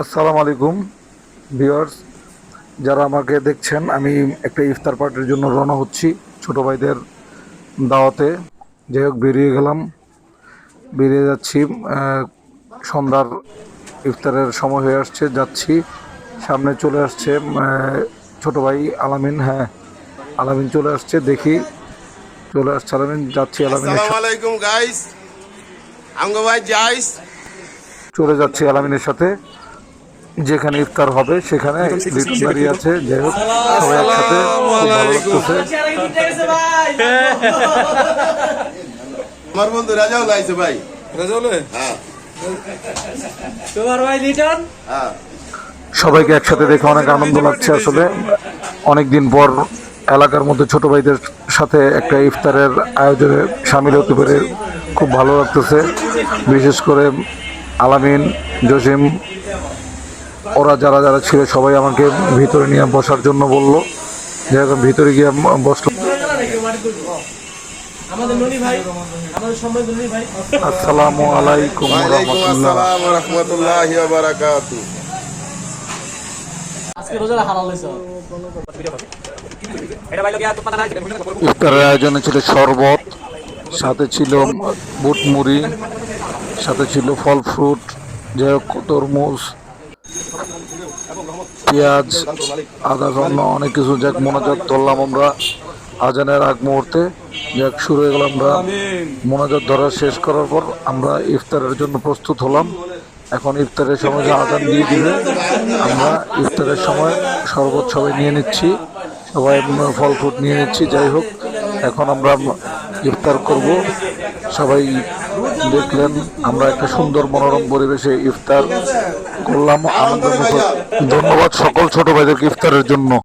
আসসালামু আলাইকুম ভিউয়ার্স, যারা আমাকে দেখছেন। আমি একটা ইফতার পার্টির জন্য রওনা হচ্ছি ছোট ভাইদের দাওয়াতে। যাই হোক, বেরিয়ে যাচ্ছি। সন্ধ্যার ইফতারের সময় হয়ে আসছে, যাচ্ছি। সামনে চলে আসছে ছোট ভাই আলামিন। হ্যাঁ, আলামিন চলে আসছে, দেখি। চলে আসছে আলামিন, যাচ্ছি আলামিনের আসসালামু সাথে। আলাইকুম গাইস, আমগো ভাই যাইস। চলে যাচ্ছি আলামিনের সাথে, যেখানে ইফতার হবে সেখানে। লিটন দাঁড়িয়ে আছে। যাই হোক, সবাই একসাথে, আসসালামু খুব ভালো আলাইকুম। লাগতেছে। আমার বন্ধু রাজাও লাইছে ভাই। রাজাউলে হ্যাঁ তোমার ভাই লিটন হ্যাঁ। সবাইকে একসাথে দেখে অনেক আনন্দ লাগছে। আসলে অনেক দিন পর এলাকার মধ্যে ছোট ভাইদের সাথে একটা ইফতারের আয়োজনে সামিল হতে পেরে খুব ভালো লাগতেছে। বিশেষ করে আলামিন, জসিম, ওরা যারা যারা ছিল সবাই আমাকে ভিতরে নিয়ে বসার জন্য বলল। যেরকম ভিতরে গিয়ে বসলো। আমাদের ননি ভাই, আমাদের সম্মানিত ননি ভাই। আসসালামু আলাইকুম ওয়ালাইকুম রহমতুল্লাহ। আসসালাম ওয়া রাহমাতুল্লাহি ওয়া বারাকাতুহু। আজকে রোজার হালাল হইছে। ইফতারের আয়োজনে ছিল শরবত, সাথে ছিল বুট মুড়ি, সাথে ছিল ফল ফ্রুট, যাই হোক তরমুজ, পেঁয়াজ, আদা, গন্না, অনেক কিছু। যাক, মোনাজাত ধরলাম আমরা আজানের আগ মুহূর্তে। যাক, শুরু হয়ে গেল। আমরা মোনাজাত ধরা শেষ করার পর আমরা ইফতারের জন্য প্রস্তুত হলাম। এখন ইফতারের সময় যে আজান দিয়ে দিবে, আমরা ইফতারের সময় শরবত সবাই নিয়ে নিচ্ছি, সবাই ফল ফ্রুট নিয়ে নিচ্ছি। যাই হোক, এখন আমরা ইফতার করব। সবাই দেখলেন আমরা একটা সুন্দর মনোরম পরিবেশে ইফতার করলাম আনন্দ। ধন্যবাদ সকল ছোট ভাইদেরকে ইফতারের জন্য।